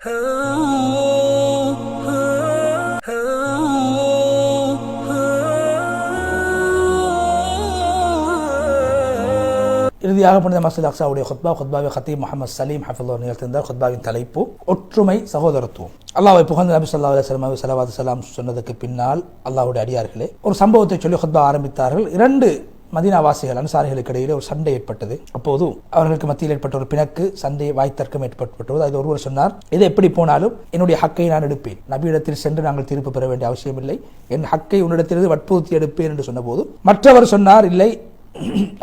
இறுதியாக புனித மஸ்ஜித் அக்ஸாவுடைய குத்பாவை ஹத்தீப் முஹம்மது சலீம் ஹஃபிதுல்லாஹ் நிகழ்த்திருந்தார். குத்பாவின் தலைப்பு ஒற்றுமை சகோதரத்துவம். அல்லாஹ்வை புகழ்ந்து நபி ஸல்லல்லாஹு அலைஹி வஸல்லம் ஸலவாத்து ஸலாம் சொன்னதுக்கு பின்னால் அல்லாஹ்வுடைய அடியார்களே ஒரு சம்பவத்தை சொல்லி குத்பா ஆரம்பித்தார்கள். இரண்டு மதீனாவாசிகள் அன்சாரிகளுக்கு இடையிலே ஒரு சண்டை ஏற்பட்டது. அப்போது அவர்களுக்கு மத்தியில் ஏற்பட்ட ஒரு பிணக்கு சண்டை வாய்த்தர்க்கம் ஏற்பட்டது. அது ஒருவர் சொன்னார், இது எப்படி போனாலும் என்னுடைய ஹக்கை நான் எடுப்பேன், நபியிடத்தில் சென்று நாங்கள் தீர்ப்பு பெற வேண்டிய அவசியம் இல்லை, என் ஹக்கை உன்னிடத்திலிருந்து வற்புறுத்தி எடுப்பேன் என்று சொன்ன போது மற்றவர் சொன்னார், இல்லை,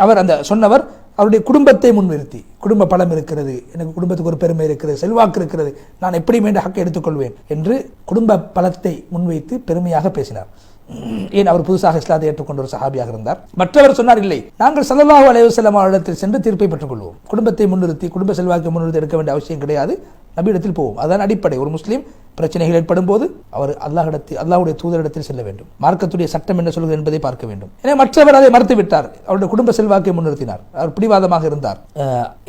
அவர் அந்த சொன்னவர் அவருடைய குடும்பத்தை முன்னிறுத்தி, குடும்ப பலம் இருக்கிறது, எனக்கு குடும்பத்துக்கு ஒரு பெருமை இருக்கிறது, செல்வாக்கு இருக்கிறது, நான் எப்படியும் என்ற ஹக்கை எடுத்துக்கொள்வேன் என்று குடும்ப பலத்தை முன்வைத்து பெருமையாக பேசினார். ஏன் அவர் புதுசாக இஸ்லாத்தை ஏற்றுக்கொண்ட ஒரு சஹாபியாக இருந்தார். மற்றவர் சொன்னார், இல்லை, நாங்கள் ஸல்லல்லாஹு அலைஹி வஸல்லம் அவரிடத்தில் சென்று தீர்ப்பை பெற்றுக் கொள்வோம், குடும்பத்தை முன்னிறுத்தி குடும்ப செல்வாக்கை முன்னிறுத்தி எடுக்க வேண்டிய அவசியம் கிடையாது, நபியிடத்தில் போவோம். அதான் அடிப்படை. ஒரு முஸ்லீம் பிரச்சனைகள் ஏற்படும் போது அவர் அல்லாஹ்வுடைய தூதரிடத்தில் செல்ல வேண்டும், மார்க்கத்துடைய சட்டம் என்ன சொல்கிறது என்பதை பார்க்க வேண்டும். எனவே மற்றவர் அதை மறுத்து விட்டார், அவருடைய குடும்ப செல்வாக்கை முன்னிறுத்தினார், அவர் பிடிவாதமாக இருந்தார்.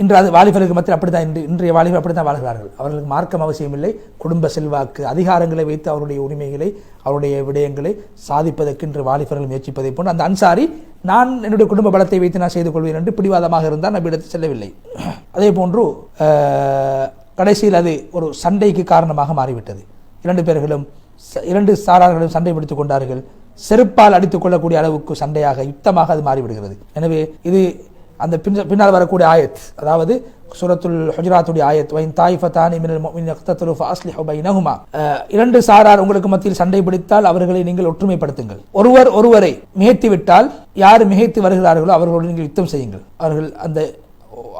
இன்று அது வாலிபர்களுக்கு மத்தியில் அப்படித்தான், இன்றைய வாலிபர் அப்படித்தான் வாழ்கிறார்கள். அவர்களுக்கு மார்க்கம் அவசியம் இல்லை, குடும்ப செல்வாக்கு அதிகாரங்களை வைத்து அவருடைய உரிமைகளை அவருடைய விடயங்களை சாதிப்பதற்கு இன்று வாலிபர்கள் முயற்சிப்பதை போன்று அந்த அன்சாரி, நான் என்னுடைய குடும்ப பலத்தை வைத்து நான் செய்து கொள்வேன் என்று பிடிவாதமாக இருந்தால் நபியிடத்தில் செல்லவில்லை. அதே போன்று கடைசியில் அது ஒரு சண்டைக்கு காரணமாக மாறிவிட்டது. இரண்டு சாரார்களும் சண்டை பிடித்துக் கொண்டார்கள். செருப்பால் அடித்துக் கொள்ளக்கூடிய அளவுக்கு சண்டையாக, யுத்தமாக அது மாறிவிடுகிறது. எனவே இது அந்த பின்னால் வரக்கூடிய ஆயத், அதாவது சூரத்துல் ஹுஜராத்துடைய ஆயத், வைன் தாயிஃபதானி மினல் முஃமினீன இக்ததலு ஃபஅஸ்லிஹு பைனஹுமா, இரண்டு சாரார் உங்களுக்கு மத்தியில் சண்டை பிடித்தால் அவர்களை நீங்கள் ஒற்றுமைப்படுத்துங்கள், ஒருவர் ஒருவரை மிகைத்து விட்டால் யார் மிகைத்து வருகிறார்களோ அவர்களோடு நீங்கள் யுத்தம் செய்யுங்கள்,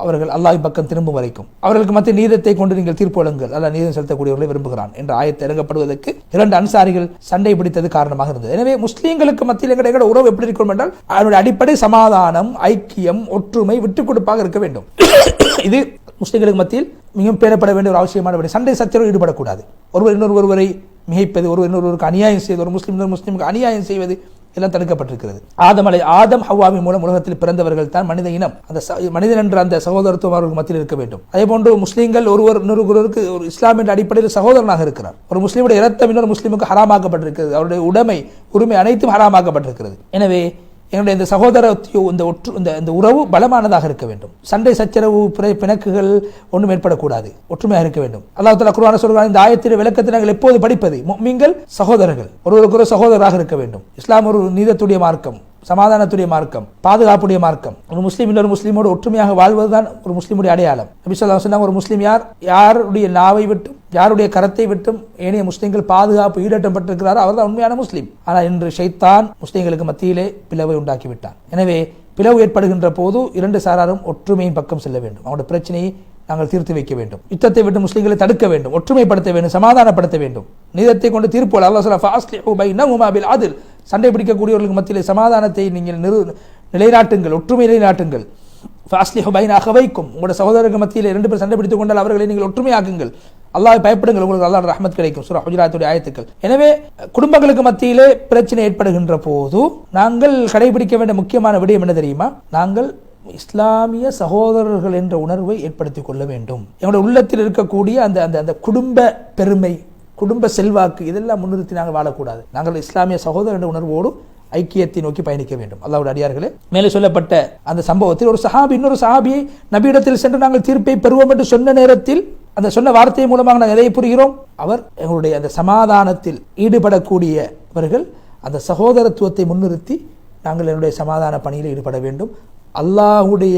அவர்கள் அல்லாஹ்வின் பக்கம் திரும்பும் வரைக்கும் அவர்களுக்கு மத்திய நீதத்தை கொண்டு நீங்கள் தீர்ப்பு வழங்குங்கள், அல்லாஹ் நீதம் செலுத்தக்கூடியவர்களை விரும்புகிறான் என்ற ஆயத்தை இறங்கப்படுவதற்கு இரண்டு அன்சாரிகள் சண்டை பிடித்தது காரணமாக இருந்தது. எனவே முஸ்லீம்களுக்கு மத்தியில் எங்களுடைய உறவு எப்படி இருக்கும் என்றால் அதனுடைய அடிப்படை சமாதானம், ஐக்கியம், ஒற்றுமை, விட்டுக் கொடுப்பாக இருக்க வேண்டும். இது முஸ்லீம்களுக்கு மத்தியில் மிகவும் பேணப்பட வேண்டிய ஒரு அவசியமான விடயம். சண்டை சச்சரவு ஈடுபடக்கூடாது. ஒருவர் இன்னொருவரை மிகைப்பது, ஒருவர் இன்னொருவருக்கு அநியாயம் செய்வது, ஒரு முஸ்லீம் இன்னொரு முஸ்லீமுக்கு அநியாயம் செய்வது எல்லாம் தடுக்கப்பட்டிருக்கிறது. ஆதம் ஹவ்வாவின் மூலம் உலகத்தில் பிறந்தவர்கள் தான் மனித இனம். அந்த மனிதன் என்ற அந்த சகோதரத்துவம் அவர்கள் மத்தியில் இருக்க வேண்டும். அதே போன்று முஸ்லீம்கள் ஒருவர் இன்னொருவருக்கு ஒரு இஸ்லாம் என்ற அடிப்படையில் சகோதரனாக இருக்கிறார். ஒரு முஸ்லீமுடைய இரத்தம் இன்னொரு முஸ்லீமுக்கு ஹராமாக்கப்பட்டிருக்கிறது, அவருடைய உரிமை அனைத்தும் ஹராமாக்கப்பட்டிருக்கிறது. எனவே என்னுடைய இந்த இந்த உறவு பலமானதாக இருக்க வேண்டும். சண்டை சச்சரவு பிணக்குகள் ஒன்றும் ஏற்படக்கூடாது, ஒற்றுமையாக இருக்க வேண்டும். அல்லாஹ் தஆலா குர்ஆனில் சொல்கிறான், இந்த ஆயத்தின் விளக்கத்தை நாங்கள் எப்போது படிப்பது, முஃமின்கள் சகோதரர்கள் ஒருவருக்கு சகோதரராக இருக்க வேண்டும். இஸ்லாம் ஒரு நீதத்துடைய மார்க்கம், சமாதானத்துடைய மார்க்கம், பாதுகாப்புடைய மார்க்கம். ஒரு முஸ்லீம் இன்னொரு முஸ்லீமோடு ஒற்றுமையாக வாழ்வதுதான் ஒரு முஸ்லீமுடைய அடையாளம். நபி ஸல்லல்லாஹு அலைஹி வஸல்லம், ஒரு முஸ்லீம் யாருடைய நாவை விட்டும் யாருடைய கரத்தை விட்டும் ஏனைய முஸ்லீம்கள் பாதுகாப்பு ஈடேற்றப்பட்டிருக்கிறாரோ அவர்தான் உண்மையான முஸ்லீம். ஆனால் இன்று ஷைத்தான் முஸ்லீம்களுக்கு மத்தியிலே பிளவை உண்டாக்கிவிட்டான். எனவே பிளவு ஏற்படுகின்ற போது இரண்டு சாராரும் ஒற்றுமையின் பக்கம் செல்ல வேண்டும். அவருடைய பிரச்சனையை நாங்கள் தீர்த்து வைக்க வேண்டும். யுத்தத்தை விட்டு முஸ்லீம்களை தடுக்க வேண்டும், ஒற்றுமைப்படுத்த வேண்டும், சமாதானப்படுத்த வேண்டும், நீதத்தை கொண்டு தீர்ப்பு. அல்லாஹ் சொல்றான், ஃபஅஸ்லிஹு பைனஹுமா பில் அத்ல், சண்டை பிடிக்கக்கூடியவர்களுக்கு மத்தியிலே சமாதானத்தை நீங்கள் நிலைநாட்டுங்கள், ஒற்றுமை நிலைநாட்டுங்கள். ஃபஅஸ்லிஹு பைன அஹவைக்கும், உங்களுடைய சகோதரர்கள் மத்தியில் இரண்டு பேர் சண்டை பிடித்துக் கொண்டால் அவர்களை நீங்கள் ஒற்றுமையாக்குங்கள், அல்லாஹ்வை பயப்படுங்கள், உங்களுக்கு அல்லாஹ்வுடைய ரஹ்மத் கிடைக்கும். சூரா ஹுஜராத்துடைய ஆயத்துக்கள். எனவே குடும்பங்களுக்கு மத்தியிலே பிரச்சனை ஏற்படுகின்ற போது நாங்கள் கடைபிடிக்க வேண்டிய முக்கியமான விடயம் என்ன தெரியுமா? நாங்கள் இஸ்லாமிய சகோதரர்கள் என்ற உணர்வை ஏற்படுத்திக் கொள்ள வேண்டும். எங்களுடைய உள்ளத்தில் இருக்கக்கூடிய அந்த குடும்ப பெருமை, குடும்ப செல்வாக்கு, இதெல்லாம் முன்னிறுத்தி நாங்கள் வாழக்கூடாது. நாங்கள் இஸ்லாமிய சகோதரர் என்ற உணர்வோடு ஐக்கியத்தை நோக்கி பயணிக்க வேண்டும். அல்லாஹ்வுடைய அடியார்களே, மேலே சொல்லப்பட்ட அந்த சம்பவத்தில் ஒரு சஹாபி இன்னொரு சஹாபியை நபியிடத்தில் சென்று நாங்கள் தீர்ப்பை பெறுவோம் என்று சொன்ன நேரத்தில் அந்த சொன்ன வார்த்தை மூலமாக நாங்கள் எதை புரிகிறோம்? அவர் எங்களுடைய அந்த சமாதானத்தில் ஈடுபடக்கூடியவர்கள், அந்த சகோதரத்துவத்தை முன்னிறுத்தி நாங்கள் என்னுடைய சமாதான பணியில் ஈடுபட வேண்டும். அல்லாஹ்வுடைய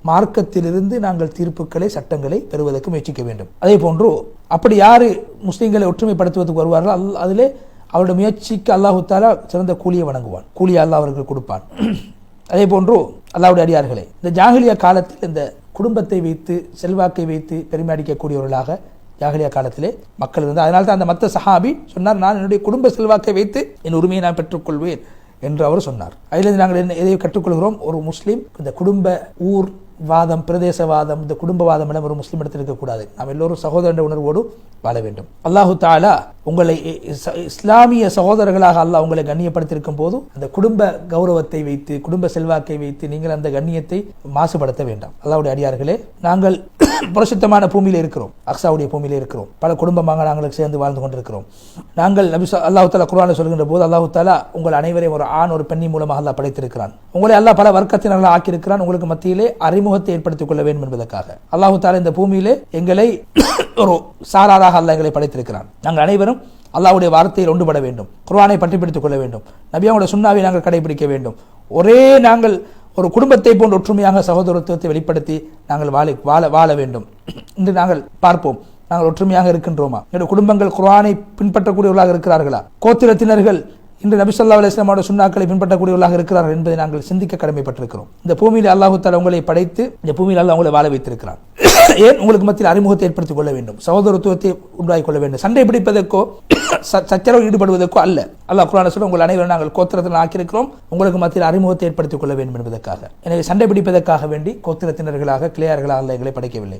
மார்க்கத்திலிருந்து நாங்கள் தீர்ப்புகளை, சட்டங்களை பெறுவதற்கு முயற்சிக்க வேண்டும். அதே போன்று அப்படி யாரு முஸ்லீம்களை ஒற்றுமைப்படுத்துவதற்கு வருவார்கள், அதிலே அவருடைய முயற்சிக்கு அல்லாஹு தஆலா சிறந்த கூலியை வழங்குவான், கூலியை அல்லாஹ் அவர்கள் கொடுப்பான். அதே போன்று அல்லாஹ்வுடைய அடியார்களே, இந்த ஜாஹிலியா காலத்தில் இந்த குடும்பத்தை வைத்து, செல்வாக்கை வைத்து பெருமை அடிக்கக்கூடியவர்களாக ஜாஹிலியா காலத்திலே மக்கள் இருந்தார். அதனால தான் அந்த மத்த சஹாபி சொன்னார், நான் என்னுடைய குடும்ப செல்வாக்கை வைத்து என் உரிமையை நான் பெற்றுக்கொள்வேன் என்று அவர் சொன்னார். அதிலிருந்து நாங்கள் எதை கற்றுக்கொள்கிறோம்? ஒரு முஸ்லீம் இந்த குடும்ப ஊர் வாதம், பிரதேசவாதம், இந்த குடும்பவாதம் எல்லாம் ஒரு முஸ்லீம் இடத்தில் இருக்கக்கூடாது. நாம் எல்லோரும் சகோதர உணர்வோடு வாழ வேண்டும். அல்லாஹு தஆலா உங்களை இஸ்லாமிய சகோதரர்களாக அல்லாஹ் உங்களை கண்ணியப்படுத்தியிருக்கும் போது அந்த குடும்ப கௌரவத்தை வைத்து குடும்ப செல்வாக்கை வைத்து நீங்கள் அந்த கண்ணியத்தை மாசுபடுத்த வேண்டாம். அல்லாஹ்வுடைய அடியார்களே, நாங்கள் பரிசுத்தமான பூமியில் இருக்கிறோம், அக்ஸாவுடைய பூமியில் இருக்கிறோம், பல குடும்பமாக நாங்கள் சேர்ந்து வாழ்ந்து கொண்டிருக்கிறோம். நாங்கள் அல்லாஹ் தஆலா குர்ஆனில் சொல்கின்ற போது அல்லாஹ் தஆலா உங்கள் அனைவரையும் ஒரு ஆண் ஒரு பெண்ணி மூலமாக அல்லாஹ் படைத்திருக்கிறான். உங்களை அல்லாஹ் பல வர்க்கத்தினர்கள் ஆக்கியிருக்கிறான். உங்களுக்கு மத்தியிலே அறிமுகத்தை ஏற்படுத்திக் கொள்ள வேண்டும் என்பதற்காக அல்லாஹ் தஆலா இந்த பூமியிலே எங்களை ஒரு சாராராக அல்லாஹ் எங்களை படைத்திருக்கிறான். நாங்கள் அனைவரும் அல்லாஹ்வுடைய வார்த்தையில் ஒன்றுபட வேண்டும், குர்ஆனை பற்றி பிடித்துக் கொள்ள வேண்டும், நபியாவுடைய சுன்னாவை நாங்கள் கடைபிடிக்க வேண்டும். ஒரே நாங்கள் ஒரு குடும்பத்தை போன்ற ஒற்றுமையாக சகோதரத்துவத்தை வெளிப்படுத்தி நாங்கள் வாழ வேண்டும். இன்று நாங்கள் பார்ப்போம், நாங்கள் ஒற்றுமையாக இருக்கின்றோமா? எங்களுடைய குடும்பங்கள் குர்ஆனை பின்பற்றக்கூடியவர்களாக இருக்கிறார்களா? கோத்திரத்தினர்கள் இன்று நபி ஸல்லல்லாஹு அலைஹி வஸல்லம் சுன்னாக்களை பின்பற்றக்கூடியவர்களாக இருக்கிறார்கள் என்பதை நாங்கள் சிந்திக்க கடமைப்பட்டிருக்கிறோம். இந்த பூமியில் அல்லாஹ் தஆலா உங்களை படைத்து இந்த பூமியில் அல்லாஹ் உங்களை வாழ வைத்திருக்கிறான். ஏன்? உங்களுக்கு மத்தியில் அறிமுகத்தை ஏற்படுத்திக் கொள்ள வேண்டும், சகோதரத்துவத்தை உண்டாக்கிக் கொள்ள வேண்டும். சண்டை பிடிப்பதற்கோ சச்சரவு ஈடுபடுவதற்கோ அல்ல. அல்லாஹ் குர்ஆனில் சொல்ல உங்கள் அனைவரும் நாங்கள் கோத்திரத்தில் ஆக்கியிருக்கிறோம், உங்களுக்கு மத்தியில் அறிமுகத்தை ஏற்படுத்திக் கொள்ள வேண்டும் என்பதற்காக. எனவே சண்டை பிடிப்பதற்காக வேண்டி கோத்திரத்தினர்களாக கிளையார்களாக அல்ல எங்களை படைக்கவில்லை.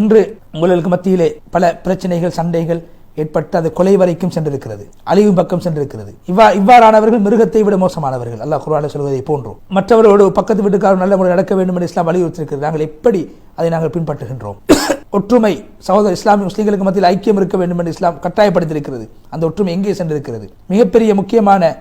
இன்று உங்களுக்கு மத்தியிலே பல பிரச்சனைகள் சண்டைகள் ஏற்பட்டு அது கொலை வரைக்கும் சென்றிருக்கிறது, அழிவு பக்கம் சென்றிருக்கிறது. இவ்வாறானவர்கள் மிருகத்தை விட மோசமானவர்கள். அல்லாஹ் குர்ஆனில் சொல்வதை போன்றோம். மற்றவர்களோடு பக்கத்து வீட்டுக்காரர் நல்ல முறை நடக்க வேண்டும் என்று இஸ்லாம் வலியுறுத்திருக்கிறது. நாங்கள் எப்படி அதை நாங்கள் பின்பற்றுகின்றோம்? ஒற்றுமை சகோதர இஸ்லாமிய முஸ்லிம்களுக்கு மத்தியில் ஐக்கியம் இருக்க வேண்டும் என்று இஸ்லாம் கட்டாயப்படுத்தியிருக்கிறது. அந்த ஒற்றுமை எங்கே சென்றிருக்கிறது? மிகப்பெரிய முக்கியமான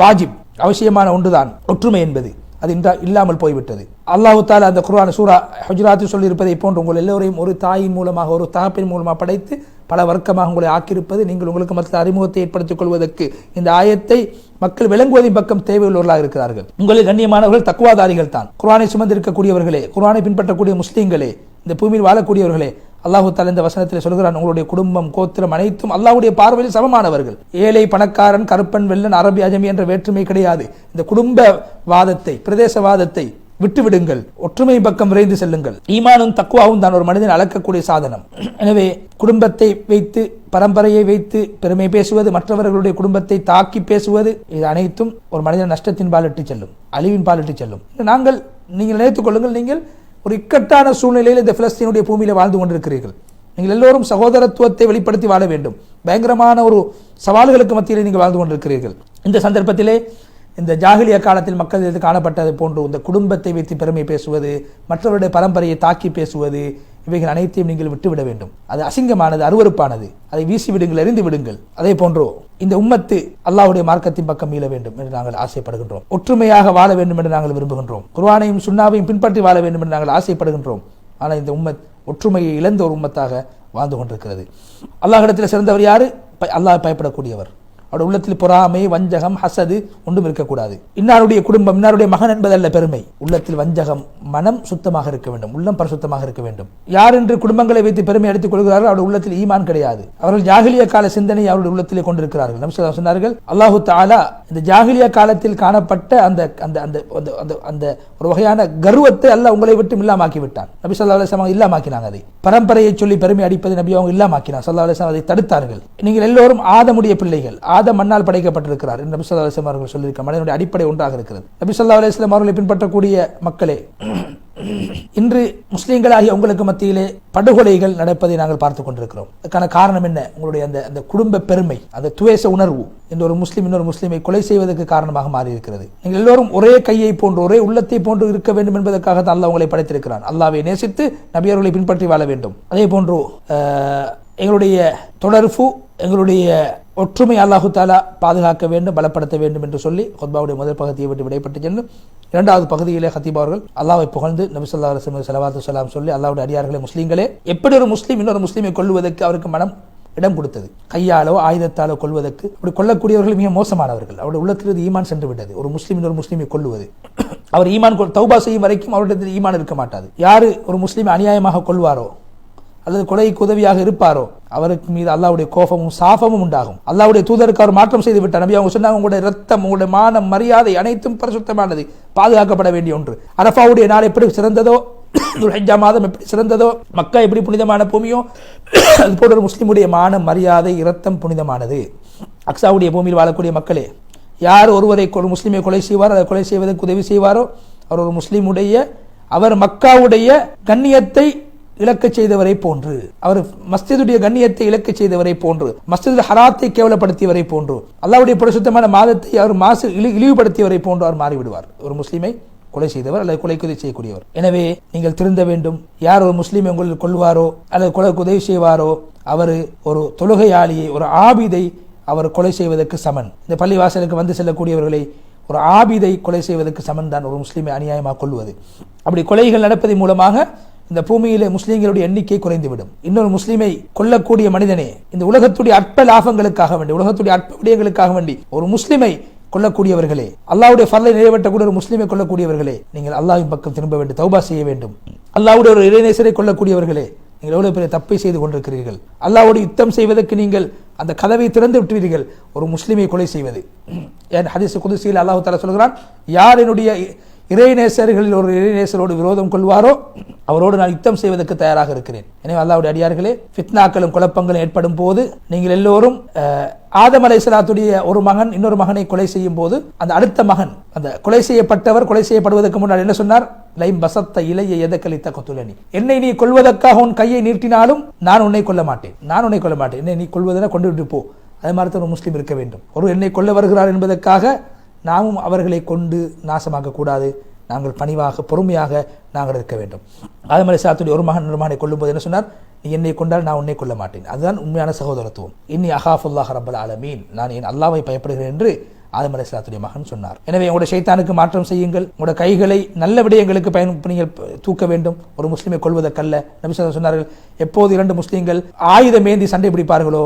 வாஜிப் அவசியமான ஒன்றுதான் ஒற்றுமை என்பது. அது இல்லாமல் போய்விட்டது. அல்லாஹ் தஆலா அந்த குர்ஆன் சூரா ஹுஜராத்தில் சொல்லியிருப்பதை போன்று உங்கள் எல்லோரையும் ஒரு தாயின் மூலமாக ஒரு தகப்பின் மூலமாக படைத்து பல வர்க்கமாக உங்களை ஆக்கியிருப்பது நீங்கள் உங்களுக்கு மற்ற அறிமுகத்தை ஏற்படுத்திக் கொள்வதற்கு இந்த ஆயத்தை மக்கள் விளங்குவதின் பக்கம் தேவையுள்ளவர்களாக இருக்கிறார்கள். உங்களில் கண்ணியமானவர்கள் தக்வாதாரிகள் தான், குர்ஆனை சுமந்திருக்கக்கூடியவர்களே, குர்ஆனை பின்பற்றக்கூடிய முஸ்லீம்களே, இந்த பூமியில் வாழக்கூடியவர்களே. அல்லாஹ் தஆலா இந்த வசனத்தில் சொல்கிறான், உங்களுடைய குடும்பம் கோத்திரம் அனைத்தும் அல்லாஹ்வுடைய பார்வையில் சமமானவர்கள். ஏழை பணக்காரன் கருப்பன் வெள்ளன் அரபி அஜமி என்ற வேற்றுமை கிடையாது. இந்த குடும்ப வாதத்தை பிரதேசவாதத்தை விட்டுவிடுங்கள், ஒற்றுமை பக்கம் விரைந்து செல்லுங்கள். ஈமானும் தக்வாவும் தான் ஒரு மனிதன் அளக்கக்கூடிய சாதனம். எனவே குடும்பத்தை வைத்து பரம்பரையை வைத்து பெருமை பேசுவது, மற்றவர்களுடைய குடும்பத்தை தாக்கி பேசுவது, இது அனைத்தும் ஒரு மனிதன் நஷ்டத்தின் பாலிட்டு செல்லும், அழிவின் பாலிட்டு செல்லும். நீங்கள் நினைத்துக் கொள்ளுங்கள், நீங்கள் ஒரு இக்கட்டான சூழ்நிலையில் இந்த பிலஸ்தீனுடைய பூமியில வாழ்ந்து கொண்டிருக்கிறீர்கள். நீங்கள் எல்லோரும் சகோதரத்துவத்தை வெளிப்படுத்தி வாழ வேண்டும். பயங்கரமான ஒரு சவால்களுக்கு மத்தியில் நீங்கள் வாழ்ந்து கொண்டிருக்கிறீர்கள். இந்த சந்தர்ப்பத்திலே இந்த ஜாகிலியா காலத்தில் மக்கள் காணப்பட்டது போன்று இந்த குடும்பத்தை வைத்து பெருமை பேசுவது, மற்றவருடைய பரம்பரையை தாக்கி பேசுவது, இவைகள் அனைத்தையும் நீங்கள் விட்டுவிட வேண்டும். அது அசிங்கமானது, அருவருப்பானது. அதை வீசி விடுங்கள், எறிந்து விடுங்கள். அதே போன்றோ இந்த உம்மத்து அல்லாஹ்வுடைய மார்க்கத்தின் பக்கம் மீள வேண்டும் என்று நாங்கள் ஆசைப்படுகின்றோம். ஒற்றுமையாக வாழ வேண்டும் என்று நாங்கள் விரும்புகின்றோம். குர்ஆனையும் சுன்னாவையும் பின்பற்றி வாழ வேண்டும் என்று நாங்கள் ஆசைப்படுகின்றோம். ஆனால் இந்த உம்மத் ஒற்றுமையை இழந்த ஒரு உம்மத்தாக வாழ்ந்து கொண்டிருக்கிறது. அல்லாஹ்விடத்தில் சிறந்தவர் யாரு? அல்லாஹ் பயப்படக்கூடியவர். அவருடைய உள்ளத்தில் பொறாமை வஞ்சகம் ஹசது ஒன்றும் இருக்கக்கூடாது. இன்னாருடைய குடும்பம் இன்னாருடைய மகன் என்பதல்ல பெருமை. உள்ளத்தில் வஞ்சகம், மனம் சுத்தமாக இருக்க வேண்டும், உள்ளம் பரிசுத்தமாக இருக்க வேண்டும். யார் என்று குடும்பங்களை வைத்து பெருமை அடித்துக் கொள்கிறார்கள், அவருடைய உள்ளத்தில் ஈமான் கிடையாது. அவர்கள் ஜாகிலியா கால சிந்தனை அவருடைய உள்ளத்திலே கொண்டிருக்கிறார்கள். நபி ஸல்லல்லாஹு அலைஹி வஸல்லம் சொன்னார்கள், அல்லாஹ் தஆலா இந்த ஜாகிலியா காலத்தில் காணப்பட்ட அந்த அந்த அந்த அந்த ஒரு வகையான கர்வத்தை அல்லாஹ் உங்களை விட்டு இல்லாமாக்கி விட்டான். நபி ஸல்லல்லாஹு அலைஹி வஸல்லம் இல்லாமாக்கினாங்க. அதை பரம்பரையை சொல்லி பெருமை அடிப்பதை நபி அவங்க இல்லாமாக்கினார். ஸல்லல்லாஹு அலைஹி வஸல்லம் அதை தடுத்தார்கள். நீங்கள் எல்லோரும் ஆதமுடைய பிள்ளைகள், ஆதம் மண்ணால் படைக்கப்பட்டிருக்கிறார் என்று நபி ஸல்லல்லாஹு அலைஹி வஸல்லம் அவர்கள் சொல்லியிருக்கிறார். மனிதனுடைய அடிப்படை ஒன்றாக இருக்கிறது. நபி ஸல்லல்லாஹு அலைஹி வஸல்லம் அவர்களை பின்பற்றக்கூடிய மக்களே, இன்று முஸ்லீம்களாகிய உங்களுக்கு மத்தியிலே படுகொலைகள் நடப்பதை நாங்கள் பார்த்துக் கொண்டிருக்கிறோம். அதுக்கான காரணம் என்ன? உங்களுடைய அந்த குடும்ப பெருமை, அந்த துவேச உணர்வு என்ற ஒரு முஸ்லீம் இன்னொரு முஸ்லீமை கொலை செய்வதற்கு காரணமாக மாறி இருக்கிறது. நீங்கள் எல்லோரும் ஒரே கையை போன்று ஒரே உள்ளத்தை போன்று இருக்க வேண்டும் என்பதற்காக தான் அல்லாஹ் உங்களை படைத்திருக்கிறான். அல்லாஹ்வை நேசித்து நபியர்களை பின்பற்றி வாழ வேண்டும். அதே போன்று எங்களுடைய தொடர்பு, எங்களுடைய ஒற்றுமை அல்லாஹு தஆலா பாதுகாக்க வேண்டும், பலப்படுத்த வேண்டும் என்று சொல்லி குத்பாவுடைய முதல் பகுதியை விட்டு விடைபெற்று சென்று இரண்டாவது பகுதியிலே ஹத்தீப் அவர்கள் அல்லாஹ்வை புகழ்ந்து நபி ஸல்லல்லாஹு அலைஹி வஸல்லம் ஸலவாத்து ஸலாம் சொல்லி, அல்லாஹ்வுடைய அடியார்களே முஸ்லீம்களே, எப்படி ஒரு முஸ்லீம் இன்னொரு முஸ்லீமை கொல்லுவதற்கு அவருக்கு மனம் இடம் கொடுத்தது? கையாலோ ஆயுதத்தாலோ கொள்வதற்கு. அப்படி கொல்லக்கூடியவர்கள் மிக மோசமானவர்கள். அவருடைய உள்ளத்திலிருந்து ஈமான் சென்று விட்டது. ஒரு முஸ்லீம் இன்னொரு முஸ்லீமை கொல்லுவது, அவர் ஈமான் தௌபா செய்யும் வரைக்கும் அவருடைய ஈமான் இருக்க மாட்டாது. யாரு ஒரு முஸ்லீமை அநியாயமாக கொள்வாரோ அல்லது கொலைக்கு உதவியாக இருப்பாரோ அவருக்கு மீது அல்லாஹ்வுடைய கோபமும் சாபமும் உண்டாகும். அல்லாஹ்வுடைய தூதருக்கு அவர் மாற்றம் செய்து விட்டார். நபி அவங்க சொன்னாங்க, உங்களுடைய ரத்தம், உங்களுடைய மானம், மரியாதை அனைத்தும் பரிசுத்தமானது, பாதுகாக்கப்பட வேண்டிய ஒன்று. அரஃபாவுடைய நாள் எப்படி சிறந்ததோ, துல்ஹிஜ்ஜா மாதம் எப்படி சிறந்ததோ, மக்கா எப்படி புனிதமான பூமியோ, அது போன்ற ஒரு முஸ்லிமுடைய மானம், மரியாதை, இரத்தம் புனிதமானது. அக்ஸாவுடைய பூமியில் வாழக்கூடிய மக்களே, யார் ஒருவரை ஒரு முஸ்லிமை கொலை செய்வாரோ, அதை கொலை செய்வதற்கு உதவி செய்வாரோ, அவர் ஒரு முஸ்லிமுடைய, அவர் மக்காவுடைய கண்ணியத்தை இழக்கச் செய்தவரை போன்று, அவர் மஸ்ஜிதுடைய கண்ணியத்தை இழக்கச் செய்தவரை போன்று, மஸ்ஜிதுல் ஹராத்தை கேவலப்படுத்தியவரை போன்று, அல்லாஹ்வுடைய பரிசுத்தமான மாதத்தை அவர் இழிவுபடுத்தியவரை போன்று அவர் மாறிவிடுவார். ஒரு முஸ்லிமை கொலை செய்தவர் அல்லது கொலைக்கு உதவி செய்யக்கூடியவர். எனவே நீங்கள் திருந்த வேண்டும். யார் ஒரு முஸ்லீமை உங்களுக்கு கொள்வாரோ அல்லது கொலைக்கு உதவி செய்வாரோ அவர் ஒரு தொழுகையாளியை, ஒரு ஆபிதை அவர் கொலை செய்வதற்கு சமன். இந்த பள்ளிவாசலுக்கு வந்து செல்லக்கூடியவர்களை ஒரு ஆபிதை கொலை செய்வதற்கு சமன் தான் ஒரு முஸ்லீமை அநியாயமாக கொள்வது. அப்படி கொலைகள் நடப்பதன் மூலமாக இந்த பூமியிலே முஸ்லீம்களுடைய எண்ணிக்கை குறைந்துவிடும். இன்னொரு முஸ்லீமை கொல்லக்கூடிய மனிதனே, இந்த உலகத்துடைய அற்ப லாபங்களுக்காக வேண்டி, உலகத்துடைய அற்ப விடயங்களுக்காக வேண்டி ஒரு முஸ்லிமை கொல்லக்கூடியவர்களே, அல்லாஹ்வுடைய ஃபர்லை நிறைவேற்றக்கூடிய ஒரு முஸ்லிமை கொல்லக்கூடியவர்களே, நீங்கள் அல்லாஹ்வின் பக்கம் திரும்ப வேண்டும், தௌபா செய்ய வேண்டும். அல்லாஹ்வுடைய ஒரு இறைநேசரை கொல்லக்கூடியவர்களே, நீங்கள் எவ்வளவு பெரிய தப்பை செய்து கொண்டிருக்கிறீர்கள். அல்லாஹ்வோடு யுத்தம் செய்வதற்கு நீங்கள் அந்த கதவை திறந்து விட்டுவீர்கள். ஒரு முஸ்லிமை கொலை செய்வது, என் ஹதீஸ் குதுசியில் அல்லாஹ் தஆலா சொல்கிறான், யார் என்னுடைய இறைநேசர்களில் ஒரு இறைநேசரோடு விரோதம் கொள்வாரோ அவரோடு நான் யுத்தம் செய்வதற்கு தயாராக இருக்கிறேன். எனவே அல்லாஹ்வுடைய அடியார்களே, ஃபித்னாக்களும் குழப்பங்களும் ஏற்படும் போது நீங்கள் எல்லோரும் ஆதம் அலைஹிஸ்ஸலாத்துடைய ஒரு மகன் இன்னொரு மகனை கொலை செய்யும் போது அந்த அடுத்த மகன், அந்த கொலை செய்யப்பட்டவர் கொலை செய்யப்படுவதற்கு முன்னால் என்ன சொன்னார்? லைம் பசத்த இலைய எதக்கலித்த கொத்துலனி, என்னை நீ கொல்வதற்காக உன் கையை நீட்டினாலும் நான் உன்னை கொல்ல மாட்டேன், நான் உன்னை கொல்ல மாட்டேன், என்னை நீ கொல்வதென கொண்டு விட்டு போ. அது மாதிரி தான் ஒரு முஸ்லீம் இருக்க வேண்டும். ஒரு என்னை கொல்ல வருகிறார் என்பதற்காக நாமும் அவர்களை கொண்டு நாசமாக்க கூடாது. நாங்கள் பணிவாக பொறுமையாக நாங்கள் இருக்க வேண்டும். ஆதம் அலைஹிஸ்ஸலாத்துடைய ஒரு மகன் இன்னொரு மகனை கொல்லும் போது என்ன சொன்னார்? நீ என்னை கொண்டால் நான் உன்னை கொல்ல மாட்டேன். அதுதான் உண்மையான சகோதரத்துவம். இன்னி அகாஃபுல்லாஹ் ரப்பல் ஆலமீன், நான் என் அல்லாஹ்வை பயப்படுகிறேன் என்று ஆதம் அலைஹிஸ்ஸலாத்துடைய மகன் சொன்னார். எனவே உங்களுடைய ஷைத்தானுக்கு மாற்றம் செய்யுங்கள். உங்களுடைய கைகளை நல்ல விடயங்களுக்கு நீங்கள் தூக்க வேண்டும். ஒரு முஸ்லிமை கொள்வதற்கல்ல. நபி ஸல்லல்லாஹு அலைஹி வஸல்லம் சொன்னார்கள், எப்போது இரண்டு முஸ்லிம்கள் ஆயுதம் ஏந்தி சண்டை பிடிப்பார்களோ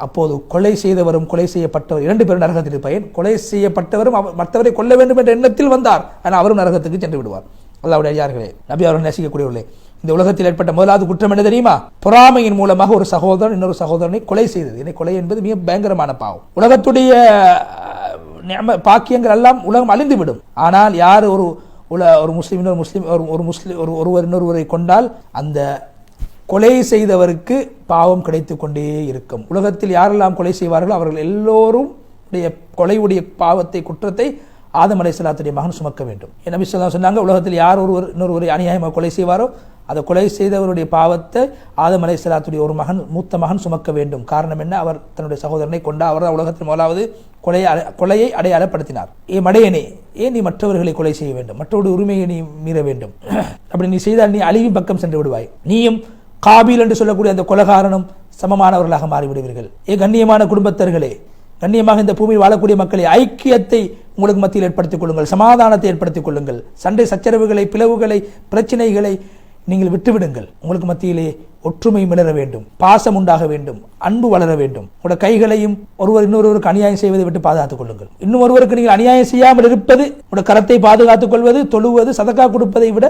அப்போது கொலை செய்தவரும் கொலை செய்யப்பட்டவர் இரண்டு பேரும் நரகத்தில் இருப்பார். கொலை செய்யப்பட்டவரும் மற்றவரை கொல்ல வேண்டும் என்ற எண்ணத்தில் வந்தார், ஆனால் அவரும் நரகத்துக்கு சென்று விடுவார். அல்லாஹ்வுடைய அடியார்களே, நபி அவர்கள் நேசிக்கக்கூடியவர்களே, இந்த உலகத்தில் ஏற்பட்ட முதலாவது குற்றம் என்ன தெரியுமா? பொறாமையின் மூலமாக ஒரு சகோதரன் இன்னொரு சகோதரனை கொலை செய்தது. என்னை கொலை என்பது மிக பயங்கரமான பாவம். உலகத்துடைய பாக்கியங்கள் எல்லாம் உலகம் அழிந்துவிடும். ஆனால் யார் ஒரு முஸ்லீம் இன்னொரு முஸ்லீம் ஒருவர் இன்னொருவரை கொண்டால் அந்த கொலை செய்தவருக்கு பாவம் கிடைத்துக் கொண்டே இருக்கும். உலகத்தில் யாரெல்லாம் கொலை செய்வார்களோ அவர்கள் எல்லோரும் கொலையுடைய பாவத்தை, குற்றத்தை ஆதம் அலைஹிஸ்ஸலாத்துடைய மகன் சுமக்க வேண்டும். நபி ஸல்லல்லாஹு அலைஹி வஸல்லம் சொன்னாங்க, உலகத்தில் யார் இன்னொருவரை அநியாயமாக கொலை செய்வாரோ அதை கொலை செய்தவருடைய பாவத்தை ஆதம் அலைஹிஸ்ஸலாத்துடைய ஒரு மகன், மூத்த மகன் சுமக்க வேண்டும். காரணம் என்ன? அவர் தன்னுடைய சகோதரனை கொண்டார். அவர் உலகத்தில் முதலாவது கொலையை அடையாளப்படுத்தினார். மடையனே, ஏன் நீ மற்றவர்களை கொலை செய்ய வேண்டும்? மற்றவருடைய உரிமையை நீ மீற வேண்டும்? அப்படி நீ செய்தால் நீ அழிவின் பக்கம் சென்று விடுவாய். நீயும் காபீல் என்று சொல்லக்கூடிய அந்த கொலைகாரனும் சமமானவர்களாக மாறிவிடுவீர்கள். கண்ணியமான குடும்பத்தர்களே, கண்ணியமாக இந்த பூமியில் வாழக்கூடிய மக்களை, ஐக்கியத்தை உங்களுக்கு மத்தியில் ஏற்படுத்திக் கொள்ளுங்கள், சமாதானத்தை ஏற்படுத்திக் கொள்ளுங்கள். சண்டை சச்சரவுகளை, பிளவுகளை, பிரச்சனைகளை நீங்கள் விட்டுவிடுங்கள். உங்களுக்கு மத்தியிலே ஒற்றுமை மிளர வேண்டும், பாசம் உண்டாக வேண்டும், அன்பு வளர வேண்டும். உங்களுடைய கைகளையும் ஒருவர் இன்னொருவருக்கு அநியாயம் செய்வதை விட்டு பாதுகாத்துக் கொள்ளுங்கள். இன்னும் ஒருவருக்கு நீங்கள் அநியாயம் செய்யாமல் இருப்பது, உங்களுடைய கரத்தை பாதுகாத்துக் கொள்வது, தொழுவது, சதக்கா கொடுப்பதை விட,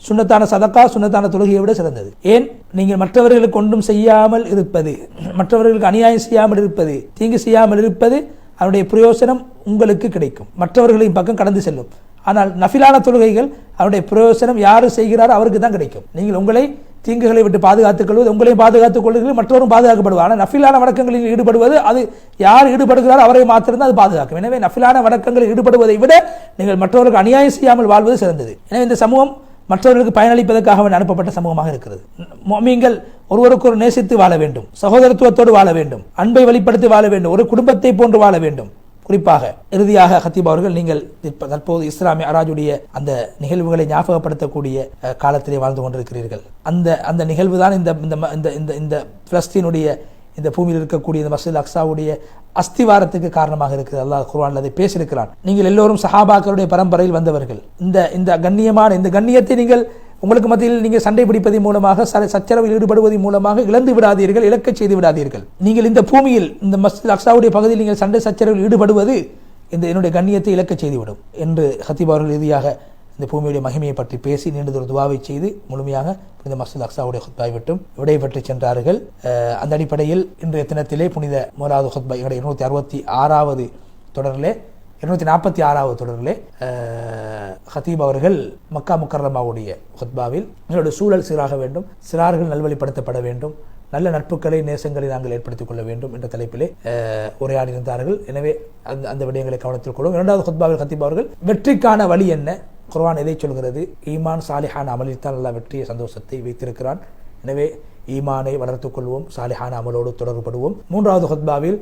சுன்னத்தான சதக்கா, சுன்னத்தான தொழுகையை விட சிறந்தது. ஏன்? நீங்கள் மற்றவர்களுக்கு ஒன்றும் செய்யாமல் இருப்பது, மற்றவர்களுக்கு அநியாயம் செய்யாமல் இருப்பது, தீங்கு செய்யாமல் இருப்பது, அதனுடைய பிரயோசனம் உங்களுக்கு கிடைக்கும், மற்றவர்களின் பக்கம் கடந்து செல்லும். ஆனால் நஃபிலான தொழுகைகள் அதனுடைய பிரயோசனம் யாரு செய்கிறாரோ அவருக்கு தான் கிடைக்கும். நீங்கள் உங்களை தீங்குகளை விட்டு பாதுகாத்துக் கொள்வது, உங்களையும் பாதுகாத்துக் கொள்வீர்கள், மற்றவரும் பாதுகாக்கப்படுவார். ஆனால் நஃபிலான வணக்கங்களில் ஈடுபடுவது, அது யார் ஈடுபடுகிறாரோ அவரை மாத்திரம் அது பாதுகாக்கும். எனவே நஃபிலான வணக்கங்களில் ஈடுபடுவதை விட நீங்கள் மற்றவர்களுக்கு அநியாயம் செய்யாமல் வாழ்வது சிறந்தது. எனவே இந்த சமூகம் மற்றவர்களுக்கு பயனளிப்பதற்காக அனுப்பப்பட்ட சமூகமாக இருக்கிறது. முஃமின்கள் ஒருவருக்கொரு நேசித்து வாழ வேண்டும், சகோதரத்துவத்தோடு வாழ வேண்டும், அன்பை வெளிப்படுத்தி வாழ வேண்டும், ஒரு குடும்பத்தை போன்று வாழ வேண்டும். குறிப்பாக இறுதியாக ஹத்தீப் அவர்கள், நீங்கள் தற்போது இஸ்லாமிய அராஜுடைய அந்த நிகழ்வுகளை ஞாபகப்படுத்தக்கூடிய காலத்திலே வாழ்ந்து கொண்டிருக்கிறீர்கள். அந்த நிகழ்வு தான் இந்த பிலஸ்தீனுடைய இந்த பூமியில் இருக்கக்கூடிய இந்த மஸ்ஜித் அக்ஸாவுடைய அஸ்திவாரத்துக்கு காரணமாக இருக்கிறது. அல்லாஹ் குர்ஆனில் அதை பேசியிருக்கிறான். நீங்கள் எல்லோரும் சஹாபாக்களுடைய பரம்பரையில் வந்தவர்கள். இந்த கண்ணியமான இந்த கண்ணியத்தை நீங்கள் உங்களுக்கு மத்தியில் நீங்கள் சண்டை பிடிப்பதன் மூலமாக, சச்சரவில் ஈடுபடுவதன் மூலமாக இழந்து விடாதீர்கள், இழக்கச் செய்து விடாதீர்கள். நீங்கள் இந்த பூமியில் இந்த மஸ்ஜித் அக்ஸாவுடைய பகுதியில் நீங்கள் சண்டை சச்சரவில் ஈடுபடுவது என்னுடைய கண்ணியத்தை இழக்கச் செய்துவிடும் என்று ஹத்தீப் அவர்கள் இறுதியாக இந்த பூமியுடைய மகிமையை பற்றி பேசி நீண்டதொரு துவாவை செய்து முழுமையாக புனித மஸ்ஜித் அக்ஸாவுடைய ஹுத்பாவை விட்டும் விடைபெற்று சென்றார்கள். அந்த அடிப்படையில் இன்றைய தினத்திலே புனித முதலாவது ஹுத்பா, எங்களுடைய 266வது தொடரிலே 246வது தொடரிலே ஹத்தீப் அவர்கள் மக்கா முக்கர்ரமாவுடைய ஹுத்பாவில் எங்களுடைய சூழல் சீராக வேண்டும், சிறார்கள் நல்வழிப்படுத்தப்பட வேண்டும், நல்ல நட்புகளை, நேசங்களை நாங்கள் ஏற்படுத்திக் கொள்ள வேண்டும் என்ற தலைப்பிலே உரையாடியிருந்தார்கள். எனவே அந்த விடயங்களை கவனத்தில் கொள்ளும். இரண்டாவது ஹுத்பாவில் ஹத்தீப் அவர்கள் வெற்றிக்கான வழி என்ன, குர்ஆன் எதை சொல்கிறது, ஈமான் சாலிஹான அமலில் தான் அல்லாஹ் வெற்றியை, சந்தோஷத்தை வைத்திருக்கிறான், எனவே ஈமானை வளர்த்துக் கொள்வோம், சாலிஹான அமலோடு தொடர்புபடுவோம். 3வது ஹுத்பாவில்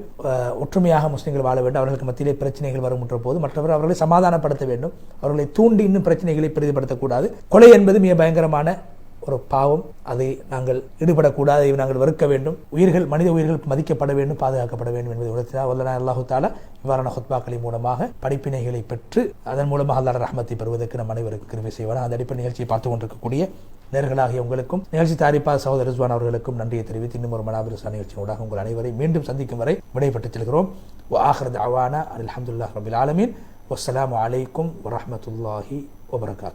ஒற்றுமையாக முஸ்லிம்கள் வாழ வேண்டும், அவர்களுக்கு மத்தியிலே பிரச்சனைகள் வருகின்ற போது மற்றவர் அவர்களை சமாதானப்படுத்த வேண்டும், அவர்களை தூண்டி இன்னும் பிரச்சனைகளை பெரிதுபடுத்தக்கூடாது. கொலை என்பது மிக பயங்கரமான ஒரு பாவம், அதை நாங்கள் ஈடுபடக்கூடாது, அதை நாங்கள் வெறுக்க வேண்டும். உயிர்கள், மனித உயிர்கள் மதிக்கப்பட வேண்டும், பாதுகாக்கப்பட வேண்டும் என்பதை உணர்த்தினார். வல்லனா அல்லாஹு தஆலா இவ்வாறான ஹுத்பாக்களின் மூலமாக படிப்பினைகளை பெற்று அதன் மூலமாக அல்லாஹ் ரஹ்மத்தை பெறுவதற்கு நம் அனைவருக்கு கிருபை செய்வார். அந்த அடிப்படை நிகழ்ச்சியை பார்த்து கொண்டிருக்கக்கூடிய நேர்களாகிய உங்களுக்கும் நிகழ்ச்சி தயாரிப்பாளர் சகோதரர் ரிஸ்வான் அவர்களுக்கும் நன்றியை தெரிவித்து இன்னும் ஒரு மனாபிரசா நிகழ்ச்சியோடாக உங்கள் அனைவரை மீண்டும் சந்திக்கும் வரை விடைபெற்றுச் செல்கிறோம். வஆகிரு தஅவானா அல்ஹம்துலில்லாஹி ரப்பில் ஆலமீன். வஸ்ஸலாமு அலைக்கும் வரஹ்மத்துல்லாஹி வபரகாத்துஹு.